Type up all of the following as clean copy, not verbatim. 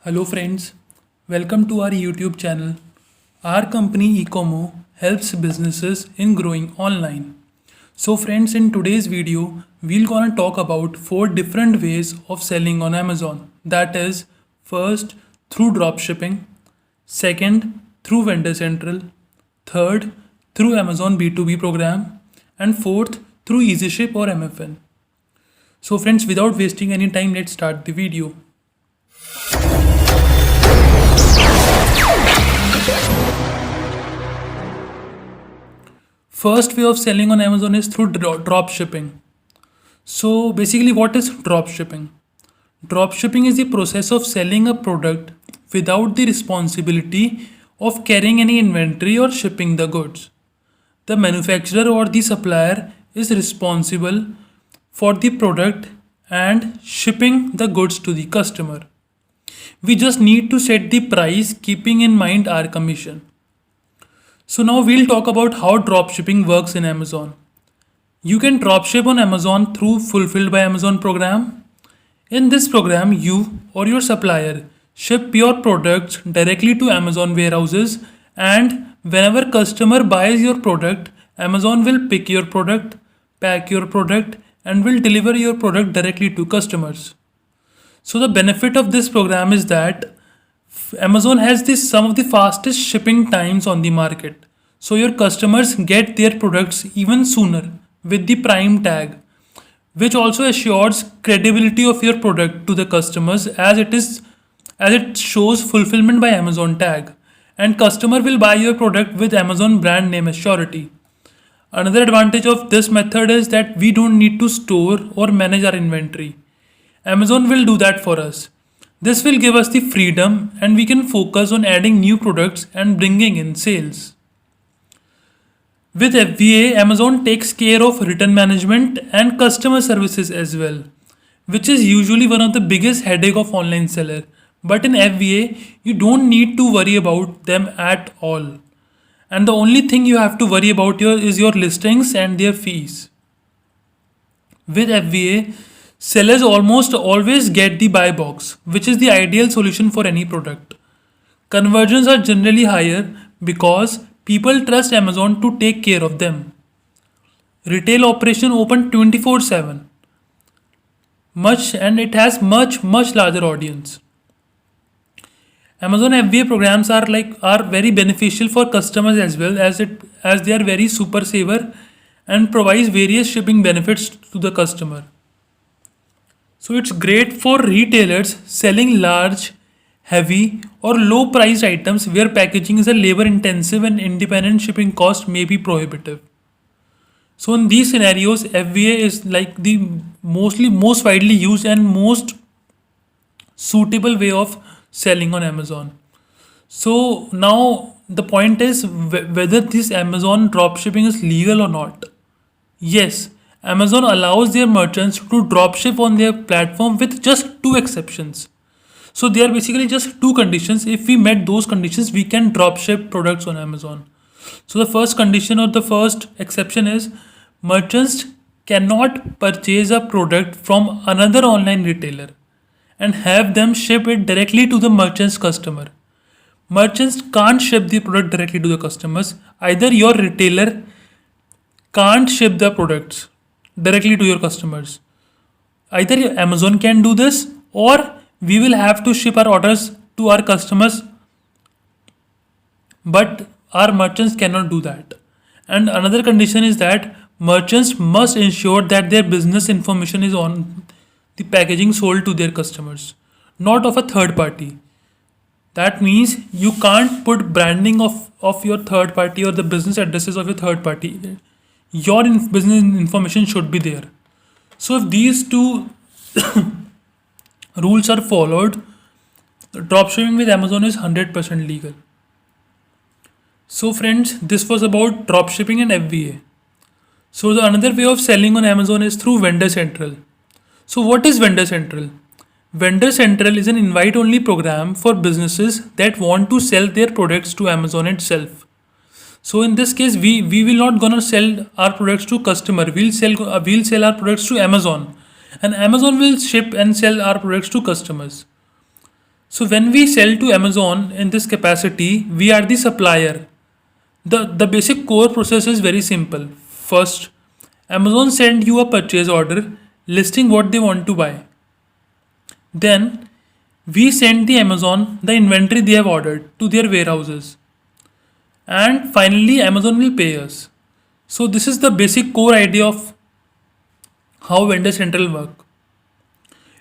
Hello friends, welcome to our YouTube channel. Our company Ecomo helps businesses in growing online. So friends, in today's video, we're gonna talk about 4 different ways of selling on Amazon. That is, first, through dropshipping, second, through Vendor Central, third, through Amazon B2B program, and fourth, through EasyShip or MFN. So friends, without wasting any time, let's start the video. First way of selling on Amazon is through drop shipping. So basically, what is drop shipping? Drop shipping is the process of selling a product without the responsibility of carrying any inventory or shipping the goods. The manufacturer or the supplier is responsible for the product and shipping the goods to the customer. We just need to set the price keeping in mind our commission. So now we'll talk about how dropshipping works in Amazon. You can dropship on Amazon through Fulfilled by Amazon program. In this program, you or your supplier ship your products directly to Amazon warehouses, and whenever customer buys your product, Amazon will pick your product, pack your product, and will deliver your product directly to customers. So the benefit of this program is that Amazon has some of the fastest shipping times on the market. So your customers get their products even sooner with the Prime tag, which also assures credibility of your product to the customers as it shows fulfillment by Amazon tag, and customer will buy your product with Amazon brand name as surety. Another advantage of this method is that we don't need to store or manage our inventory. Amazon will do that for us. This will give us the freedom and we can focus on adding new products and bringing in sales. With FBA, Amazon takes care of return management and customer services as well, which is usually one of the biggest headache of online seller. But in FBA, you don't need to worry about them at all. And the only thing you have to worry about is your listings and their fees. With FBA, sellers almost always get the buy box, which is the ideal solution for any product. Conversions are generally higher because people trust Amazon to take care of them. Retail operation open 24/7. Much and it has much larger audience. Amazon FBA programs are very beneficial for customers as well as they are very super saver and provides various shipping benefits to the customer. So it's great for retailers selling large, heavy, or low priced items where packaging is a labor intensive and independent shipping cost may be prohibitive. So in these scenarios, FBA is like the most widely used and most suitable way of selling on Amazon. So now the point is whether this Amazon dropshipping is legal or not. Yes, Amazon allows their merchants to dropship on their platform with just two exceptions. So there are basically just two conditions. If we met those conditions, we can dropship products on Amazon. So the first condition or the first exception is merchants cannot purchase a product from another online retailer and have them ship it directly to the merchant's customer. Merchants can't ship the product directly to the customers. Either your retailer can't ship the products directly to your customers. Either Amazon can do this or we will have to ship our orders to our customers, but our merchants cannot do that. And another condition is that merchants must ensure that their business information is on the packaging sold to their customers, not of a third party. That means you can't put branding of your third party or the business addresses of your third party. Your business information should be there. So if these two rules are followed, dropshipping with Amazon is 100% legal. So friends, this was about dropshipping and FBA. So the another way of selling on Amazon is through Vendor Central. So what is Vendor Central? Vendor Central is an invite-only program for businesses that want to sell their products to Amazon itself. So in this case, we will not gonna sell our products to customer. We'll sell our products to Amazon, and Amazon will ship and sell our products to customers. So when we sell to Amazon in this capacity, we are the supplier. The basic core process is very simple. First, Amazon send you a purchase order listing what they want to buy. Then we send the Amazon the inventory they have ordered to their warehouses. And finally Amazon will pay us. So this is the basic core idea of how Vendor Central work.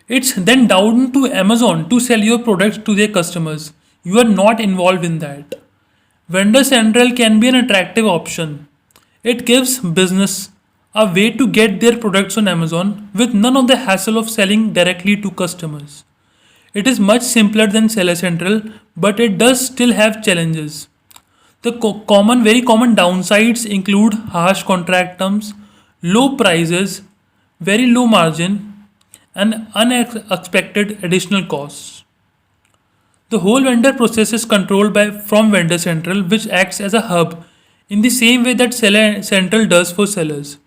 It's then down to Amazon to sell your products to their customers. You are not involved in that. Vendor Central can be an attractive option. It gives business a way to get their products on Amazon with none of the hassle of selling directly to customers. It is much simpler than Seller Central, but it does still have challenges. The very common downsides include harsh contract terms, low prices, very low margin, and unexpected additional costs. The whole vendor process is controlled by from Vendor Central, which acts as a hub in the same way that Seller Central does for sellers.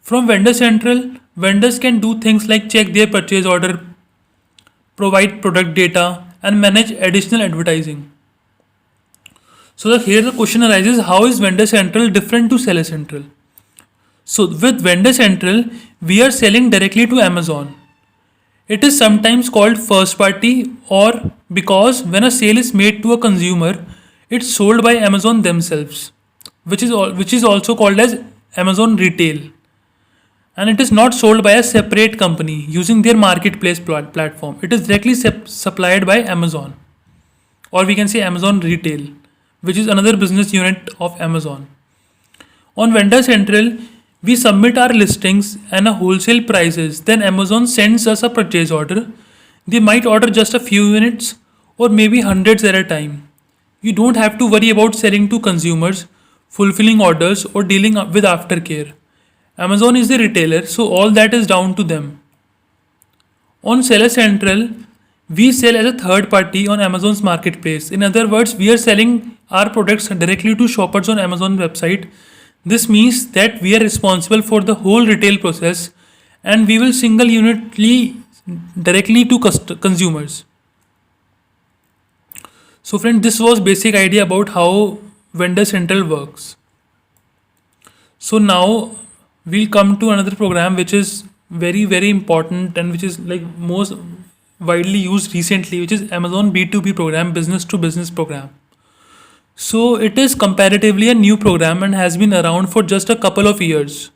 From Vendor Central, vendors can do things like check their purchase order, provide product data, and manage additional advertising. So here the question arises: how is Vendor Central different to Seller Central? So with Vendor Central, we are selling directly to Amazon. It is sometimes called first party, or because when a sale is made to a consumer, it's sold by Amazon themselves, which is also called as Amazon Retail, and it is not sold by a separate company using their marketplace platform. It is directly supplied by Amazon, or we can say Amazon Retail, which is another business unit of Amazon. On Vendor Central, we submit our listings and a wholesale prices. Then Amazon sends us a purchase order. They might order just a few units or maybe hundreds at a time. You don't have to worry about selling to consumers, fulfilling orders, or dealing with aftercare. Amazon is the retailer, so all that is down to them. On Seller Central, we sell as a third party on Amazon's marketplace. In other words, we are selling our products directly to shoppers on Amazon website. This means that we are responsible for the whole retail process, and we will single unitly directly to consumers. So friend, this was basic idea about how Vendor Central works. So now we'll come to another program which is very important and which is like most widely used recently, which is Amazon B2B program, business to business program. So it is comparatively a new program and has been around for just a couple of years.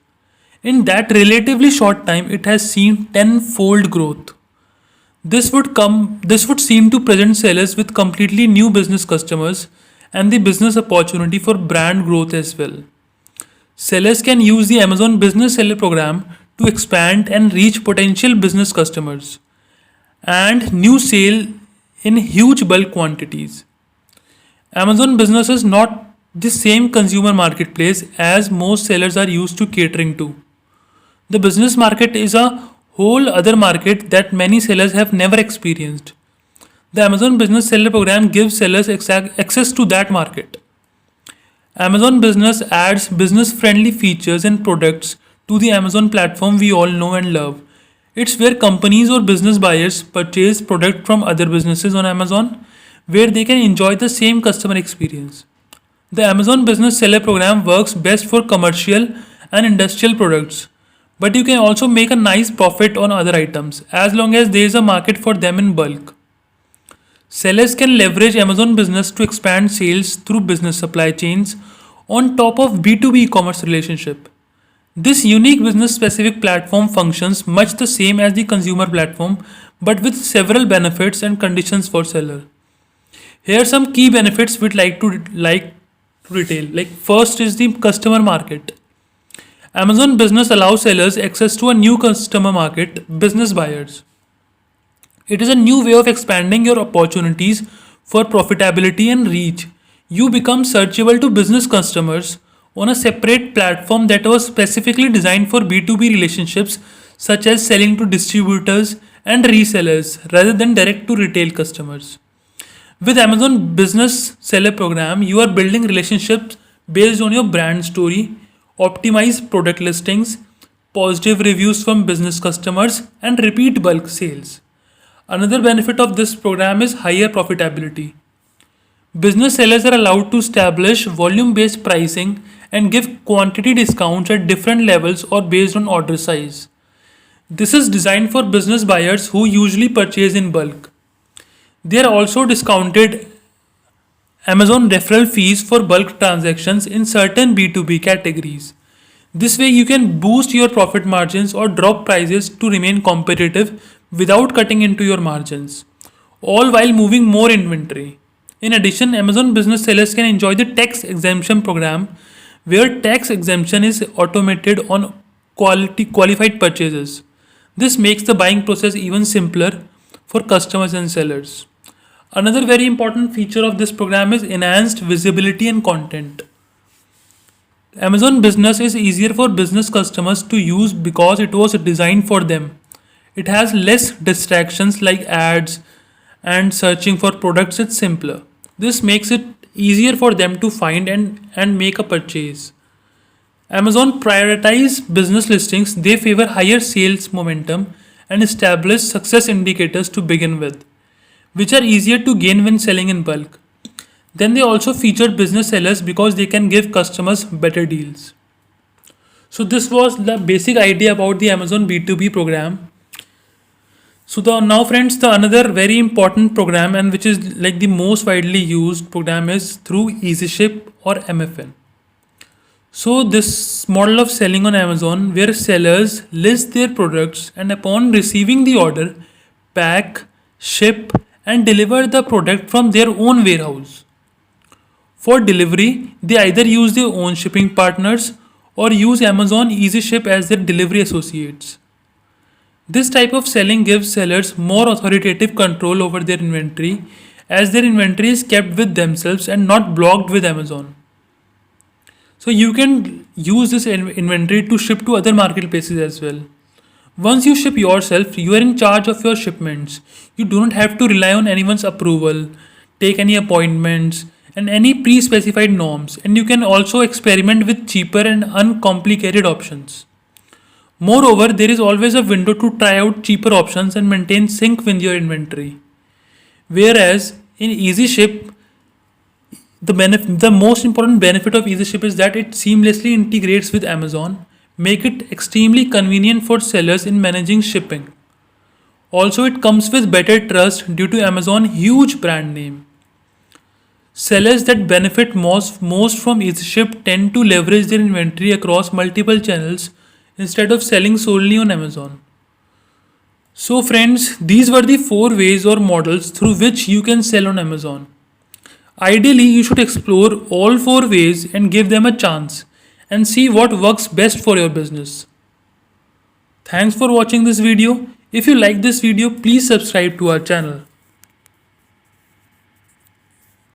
In that relatively short time, it has seen tenfold growth. This would seem to present sellers with completely new business customers and the business opportunity for brand growth as well. Sellers can use the Amazon Business Seller program to expand and reach potential business customers and new sale in huge bulk quantities. Amazon Business is not the same consumer marketplace as most sellers are used to catering to. The business market is a whole other market that many sellers have never experienced. The Amazon Business Seller program gives sellers access to that market. Amazon Business adds business friendly features and products to the Amazon platform we all know and love. It's where companies or business buyers purchase product from other businesses on Amazon, where they can enjoy the same customer experience. The Amazon Business Seller program works best for commercial and industrial products, but you can also make a nice profit on other items as long as there is a market for them in bulk. Sellers can leverage Amazon Business to expand sales through business supply chains on top of B2B e-commerce relationship. This unique business specific platform functions much the same as the consumer platform, but with several benefits and conditions for seller. Here are some key benefits we'd like to retail. Like first is the customer market. Amazon Business allows sellers access to a new customer market, business buyers. It is a new way of expanding your opportunities for profitability and reach. You become searchable to business customers on a separate platform that was specifically designed for B2B relationships, such as selling to distributors and resellers rather than direct to retail customers. With Amazon Business Seller program, you are building relationships based on your brand story, optimized product listings, positive reviews from business customers, and repeat bulk sales. Another benefit of this program is higher profitability. Business sellers are allowed to establish volume based pricing and give quantity discounts at different levels or based on order size. This is designed for business buyers who usually purchase in bulk. There are also discounted Amazon referral fees for bulk transactions in certain B2B categories. This way, you can boost your profit margins or drop prices to remain competitive without cutting into your margins, all while moving more inventory. In addition, Amazon business sellers can enjoy the tax exemption program where tax exemption is automated on qualified purchases. This makes the buying process even simpler for customers and sellers. Another very important feature of this program is enhanced visibility and content. Amazon Business is easier for business customers to use because it was designed for them. It has less distractions like ads and searching for products, it's simpler. This makes it easier for them to find and make a purchase. Amazon prioritize business listings, they favor higher sales momentum and establish success indicators to begin with, which are easier to gain when selling in bulk. Then they also feature business sellers because they can give customers better deals. So this was the basic idea about the Amazon B2B program. So now friends, the another very important program and which is like the most widely used program is through EasyShip or MFN. So this model of selling on Amazon where sellers list their products and upon receiving the order, pack, ship and deliver the product from their own warehouse. For delivery, they either use their own shipping partners or use Amazon EasyShip as their delivery associates. This type of selling gives sellers more authoritative control over their inventory as their inventory is kept with themselves and not blocked with Amazon. So you can use this inventory to ship to other marketplaces as well. Once you ship yourself, you are in charge of your shipments. You do not have to rely on anyone's approval, take any appointments, and any pre specified norms, and you can also experiment with cheaper and uncomplicated options. Moreover, there is always a window to try out cheaper options and maintain sync with your inventory. Whereas in EasyShip, the most important benefit of EasyShip is that it seamlessly integrates with Amazon, make it extremely convenient for sellers in managing shipping. Also, it comes with better trust due to Amazon's huge brand name. Sellers that benefit most from EasyShip tend to leverage their inventory across multiple channels instead of selling solely on Amazon. So friends, these were the 4 ways or models through which you can sell on Amazon. Ideally, you should explore all 4 ways and give them a chance and see what works best for your business. Thanks for watching this video. If you like this video, please subscribe to our channel.